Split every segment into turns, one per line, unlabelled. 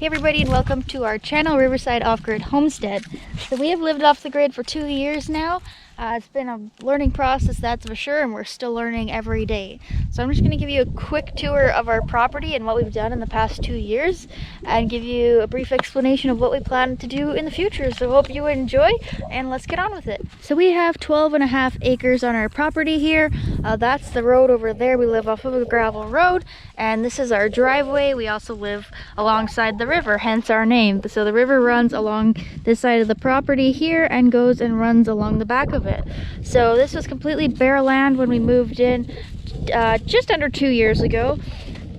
Hey everybody, and welcome to our channel, Riverside Off-Grid Homestead. So we have lived off the grid for 2 years now. It's been a learning process, that's for sure, and we're still learning every day. So I'm just going to give you a quick tour of our property and what we've done in the past 2 years, and give you a brief explanation of what we plan to do in the future. So hope you enjoy, and let's get on with it. So we have 12.5 acres on our property here. That's the road over there. We live off of a gravel road, and this is our driveway. We also live alongside the river, hence our name. So the river runs along this side of the property here and goes and runs along the back of it. So this was completely bare land when we moved in just under 2 years ago,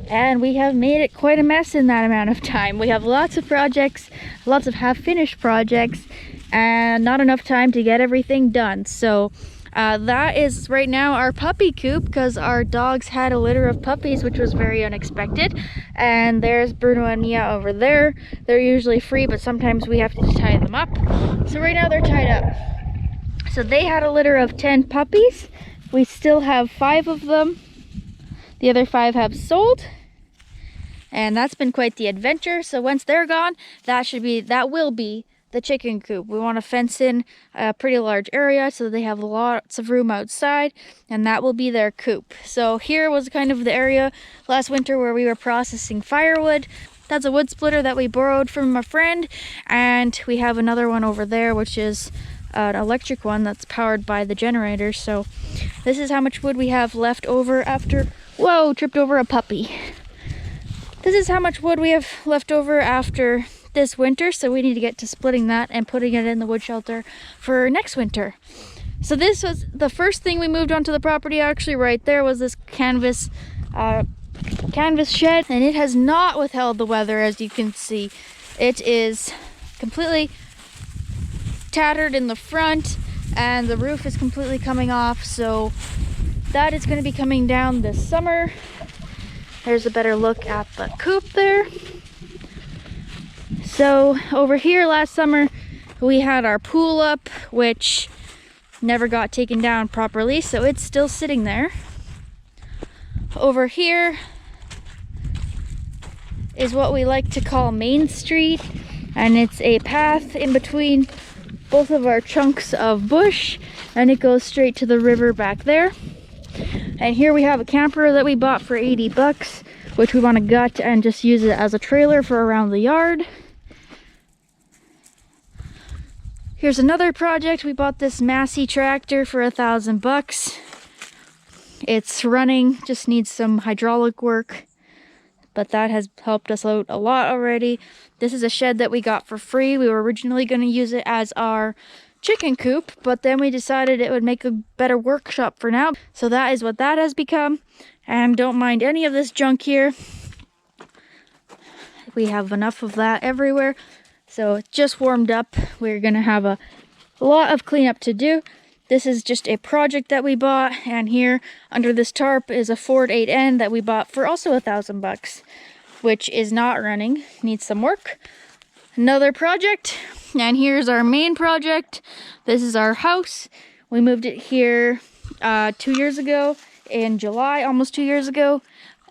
and we have made it quite a mess in that amount of time. We have lots of projects, lots of half-finished projects, and not enough time to get everything done. So that is right now our puppy coop, because our dogs had a litter of puppies, which was very unexpected. And there's Bruno and Nia over there. They're usually free, but sometimes we have to tie them up. So right now they're tied up. So they had a litter of 10 puppies. We still have 5 of them. The other 5 have sold. And that's been quite the adventure. So once they're gone, that will be the chicken coop. We want to fence in a pretty large area so they have lots of room outside, and that will be their coop. So here was kind of the area last winter where we were processing firewood. That's a wood splitter that we borrowed from a friend, and we have another one over there, which is an electric one that's powered by the generator. So this is how much wood we have left over after, whoa, tripped over a puppy. This is how much wood we have left over after this winter, so we need to get to splitting that and putting it in the wood shelter for next winter. So this was the first thing we moved onto the property. Actually, right there was this canvas shed, and it has not withheld the weather. As you can see, it is completely tattered in the front, and the roof is completely coming off. So that is going to be coming down this summer. There's a better look at the coop there. So over here last summer we had our pool up, which never got taken down properly, so it's still sitting there. Over here is what we like to call Main Street, and it's a path in between both of our chunks of bush, and it goes straight to the river back there. And here we have a camper that we bought for 80 bucks, which we want to gut and just use it as a trailer for around the yard. Here's another project. We bought this Massey tractor for 1,000 bucks. It's running, just needs some hydraulic work, but that has helped us out a lot already. This is a shed that we got for free. We were originally going to use it as our chicken coop, but then we decided it would make a better workshop for now. So that is what that has become. And don't mind any of this junk here. We have enough of that everywhere. So it just warmed up. We're gonna have a lot of cleanup to do. This is just a project that we bought, and here under this tarp is a Ford 8N that we bought for also 1,000 bucks, which is not running, needs some work. Another project, and here's our main project. This is our house. We moved it here 2 years ago in July, almost 2 years ago.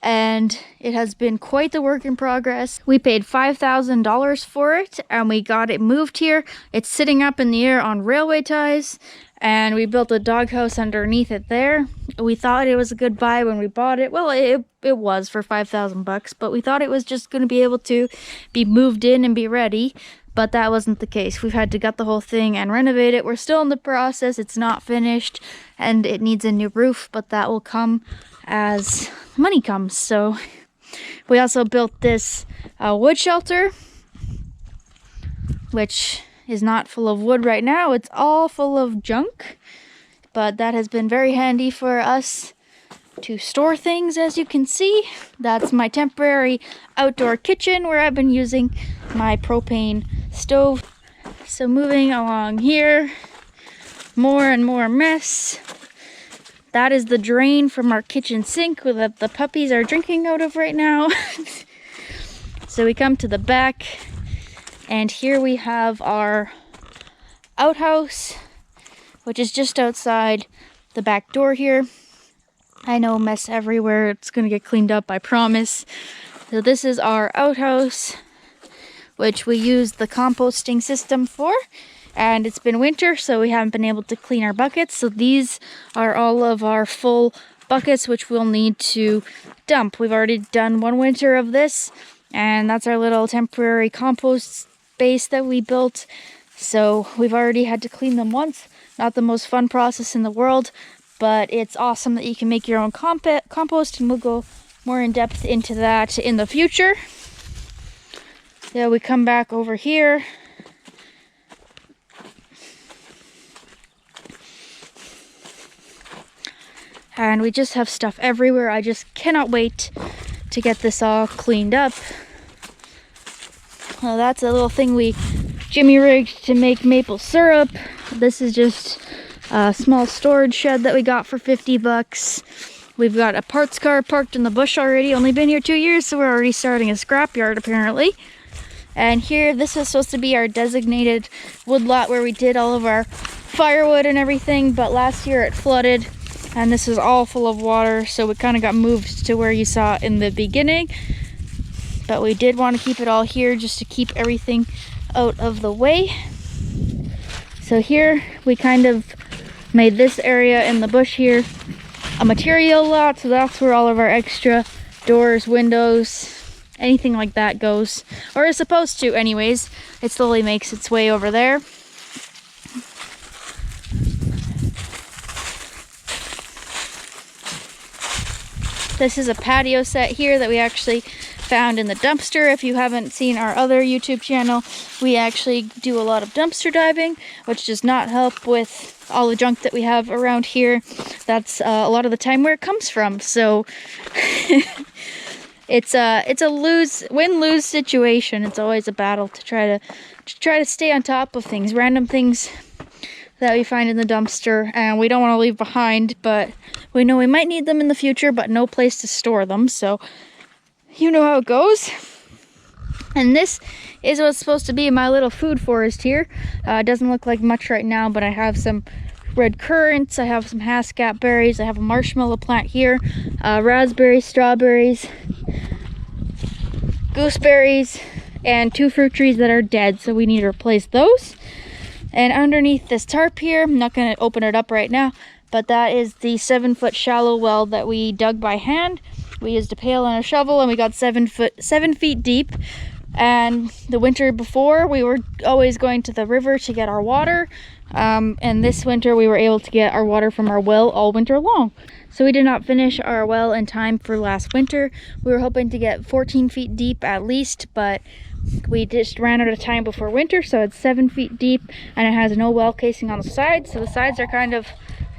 And it has been quite the work in progress. We paid $5,000 for it, and we got it moved here. It's sitting up in the air on railway ties, and we built a doghouse underneath it there. We thought it was a good buy when we bought it. Well, it was for 5,000 bucks, but we thought it was just going to be able to be moved in and be ready. But that wasn't the case. We've had to gut the whole thing and renovate it. We're still in the process. It's not finished, and it needs a new roof, but that will come as money comes. So we also built this wood shelter, which is not full of wood right now. It's all full of junk, but that has been very handy for us to store things. As you can see, that's my temporary outdoor kitchen where I've been using my propane stove. So moving along here, more and more mess. That is the drain from our kitchen sink that the puppies are drinking out of right now. So we come to the back, and here we have our outhouse, which is just outside the back door here. I know, mess everywhere. It's gonna get cleaned up, I promise. So this is our outhouse. which we use the composting system for. And it's been winter, so we haven't been able to clean our buckets. So these are all of our full buckets, which we'll need to dump. We've already done one winter of this, and that's our little temporary compost space that we built. So we've already had to clean them once. Not the most fun process in the world, but it's awesome that you can make your own compost, and we'll go more in depth into that in the future. Yeah, we come back over here. And we just have stuff everywhere. I just cannot wait to get this all cleaned up. Well, that's a little thing we jimmy rigged to make maple syrup. This is just a small storage shed that we got for 50 bucks. We've got a parts car parked in the bush already. Only been here 2 years, so we're already starting a scrapyard apparently. And here, this is supposed to be our designated wood lot where we did all of our firewood and everything, but last year it flooded. And this is all full of water, so we kind of got moved to where you saw in the beginning. But we did want to keep it all here just to keep everything out of the way. So here we kind of made this area in the bush here a material lot, so that's where all of our extra doors, windows, anything like that goes. Or is supposed to anyways. It slowly makes its way over there. This is a patio set here that we actually found in the dumpster. If you haven't seen our other YouTube channel, we actually do a lot of dumpster diving, which does not help with all the junk that we have around here. That's a lot of the time where it comes from. So it's a win-lose situation. It's always a battle to try to stay on top of things, random things that we find in the dumpster, and we don't want to leave behind, but we know we might need them in the future, but no place to store them, so you know how it goes. And this is what's supposed to be my little food forest here. It doesn't look like much right now, but I have some red currants, I have some haskap berries, I have a marshmallow plant here, raspberries, strawberries, gooseberries, and 2 fruit trees that are dead, so we need to replace those. And underneath this tarp here, I'm not going to open it up right now, but that is the 7-foot shallow well that we dug by hand. We used a pail and a shovel, and we got 7 feet deep. And the winter before, we were always going to the river to get our water. And this winter, we were able to get our water from our well all winter long. So we did not finish our well in time for last winter. We were hoping to get 14 feet deep at least, but we just ran out of time before winter, so it's 7 feet deep, and it has no well casing on the sides, so the sides are kind of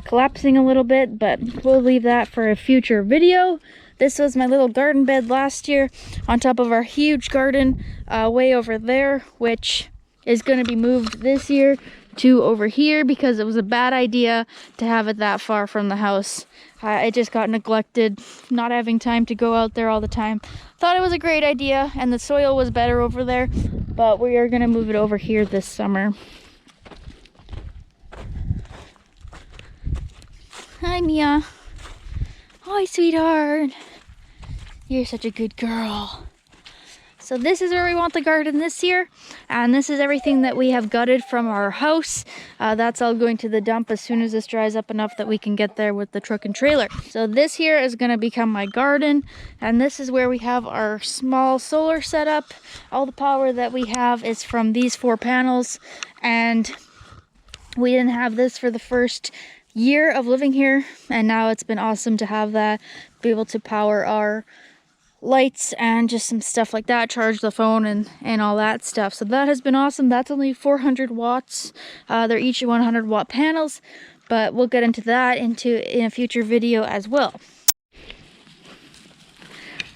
collapsing a little bit, but we'll leave that for a future video. This was my little garden bed last year on top of our huge garden way over there, which is going to be moved this year to over here because it was a bad idea to have it that far from the house. It just got neglected, not having time to go out there all the time. Thought it was a great idea, and the soil was better over there, but we are going to move it over here this summer. Hi, Mia. Hi, sweetheart. You're such a good girl. So this is where we want the garden this year, and this is everything that we have gutted from our house. That's all going to the dump as soon as this dries up enough that we can get there with the truck and trailer. So this here is going to become my garden, and this is where we have our small solar setup. All the power that we have is from these 4 panels, and we didn't have this for the first year of living here, and now it's been awesome to have that, be able to power our lights and just some stuff like that, charge the phone and all that stuff. So that has been awesome. That's only 400 watts. They're each 100 watt panels, but we'll get into that in a future video as well.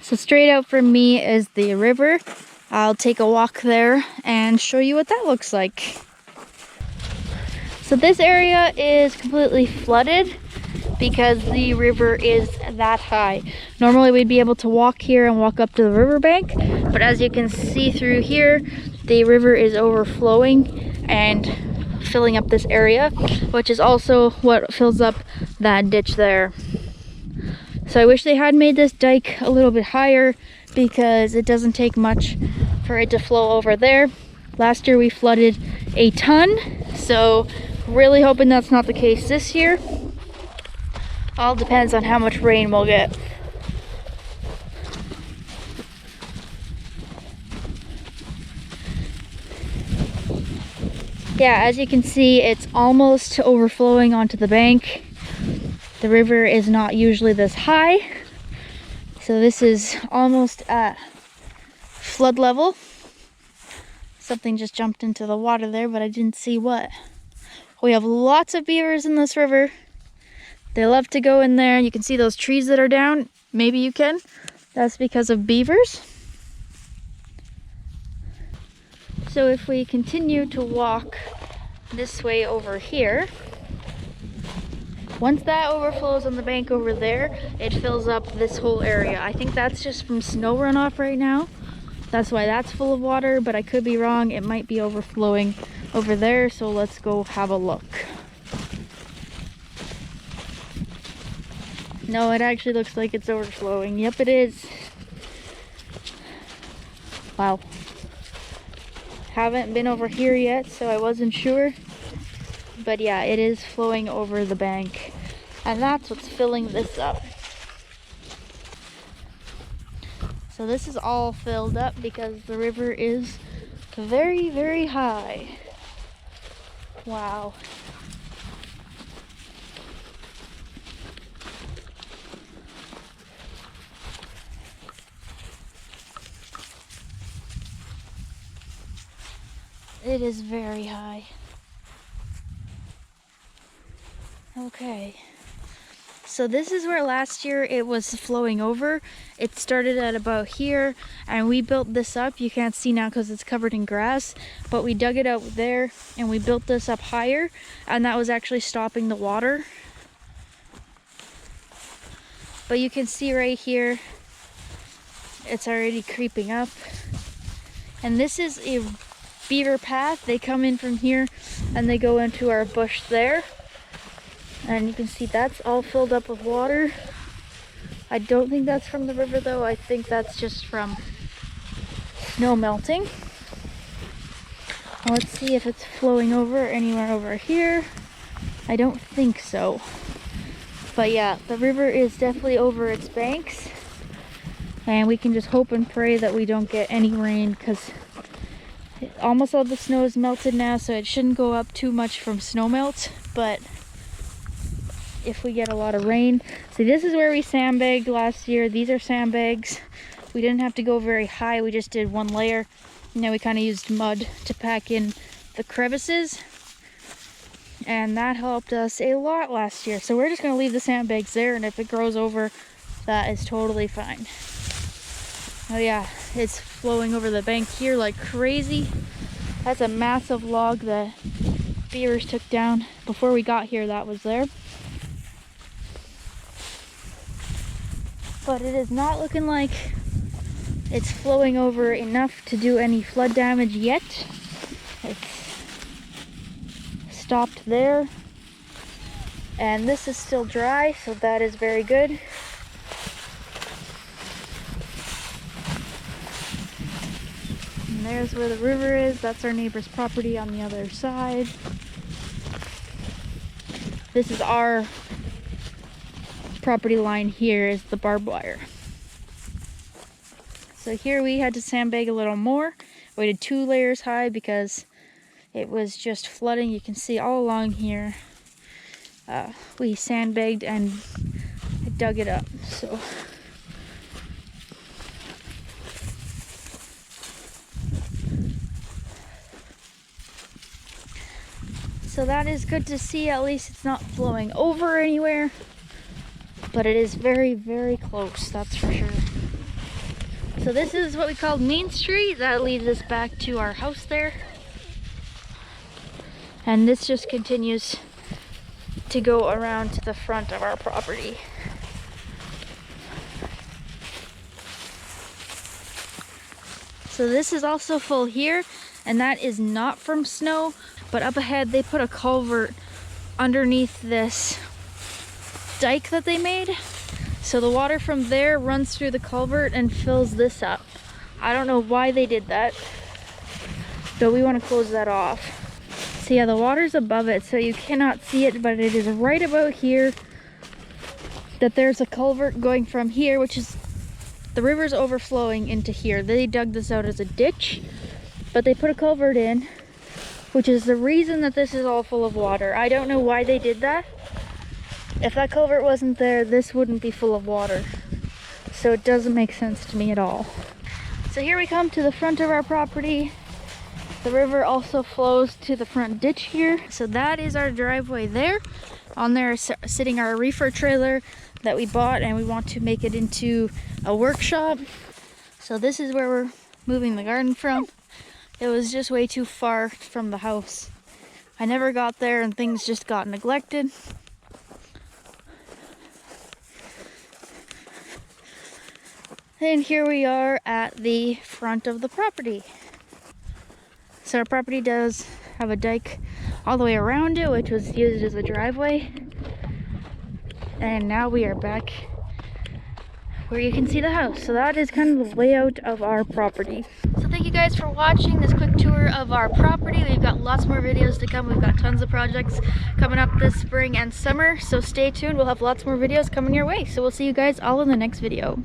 So straight out from me is the river. I'll take a walk there and show you what that looks like. So this area is completely flooded because the river is that high. Normally we'd be able to walk here and walk up to the riverbank, but as you can see through here, the river is overflowing and filling up this area, which is also what fills up that ditch there. So I wish they had made this dike a little bit higher because it doesn't take much for it to flow over there. Last year we flooded a ton, so really hoping that's not the case this year. All depends on how much rain we'll get. Yeah, as you can see, it's almost overflowing onto the bank. The river is not usually this high, so this is almost at flood level. Something just jumped into the water there, but I didn't see what. We have lots of beavers in this river. They love to go in there. You can see those trees that are down. Maybe you can. That's because of beavers. So if we continue to walk this way over here, once that overflows on the bank over there, it fills up this whole area. I think that's just from snow runoff right now. That's why that's full of water, but I could be wrong. It might be overflowing over there, so let's go have a look. No, it actually looks like it's overflowing. Yep, it is. Wow. Haven't been over here yet, so I wasn't sure. But yeah, it is flowing over the bank. And that's what's filling this up. So this is all filled up because the river is very, very high. Wow. It is very high. Okay. So this is where last year it was flowing over. It started at about here and we built this up. You can't see now because it's covered in grass, but we dug it out there and we built this up higher, and that was actually stopping the water. But you can see right here, it's already creeping up. And this is a beaver path. They come in from here and they go into our bush there. And you can see that's all filled up with water. I don't think that's from the river though. I think that's just from snow melting. Let's see if it's flowing over anywhere over here. I don't think so. But yeah, the river is definitely over its banks. And we can just hope and pray that we don't get any rain, because almost all the snow is melted now, so it shouldn't go up too much from snow melt. But if we get a lot of rain, see, this is where we sandbagged last year. These are sandbags. We didn't have to go very high, we just did one layer. And then we kind of used mud to pack in the crevices, and that helped us a lot last year. So we're just going to leave the sandbags there, and if it grows over, that is totally fine. Oh yeah, it's flowing over the bank here like crazy. That's a massive log that beavers took down before we got here. That was there. But it is not looking like it's flowing over enough to do any flood damage yet. It's stopped there. And this is still dry, so that is very good. And there's where the river is. That's our neighbor's property on the other side. This is our property line. Here is the barbed wire. So here we had to sandbag a little more. We did 2 layers high because it was just flooding. You can see all along here. We sandbagged and dug it up. So that is good to see. At least it's not flowing over anywhere. But it is very, very close, that's for sure. So this is what we call Main Street. That leads us back to our house there. And this just continues to go around to the front of our property. So this is also full here, and that is not from snow, but up ahead they put a culvert underneath this dike that they made. So the water from there runs through the culvert and fills this up. I don't know why they did that, but we want to close that off. So yeah, the water's above it, so you cannot see it, but it is right about here that there's a culvert going from here, which is the river's overflowing into here. They dug this out as a ditch, but they put a culvert in, which is the reason that this is all full of water. I don't know why they did that. If that culvert wasn't there, this wouldn't be full of water. So it doesn't make sense to me at all. So here we come to the front of our property. The river also flows to the front ditch here. So that is our driveway there. On there is sitting our reefer trailer that we bought, and we want to make it into a workshop. So this is where we're moving the garden from. It was just way too far from the house. I never got there and things just got neglected. And here we are at the front of the property. So our property does have a dike all the way around it, which was used as a driveway. And now we are back where you can see the house. So that is kind of the layout of our property. So thank you guys for watching this quick tour of our property. We've got lots more videos to come. We've got tons of projects coming up this spring and summer. So stay tuned. We'll have lots more videos coming your way. So we'll see you guys all in the next video.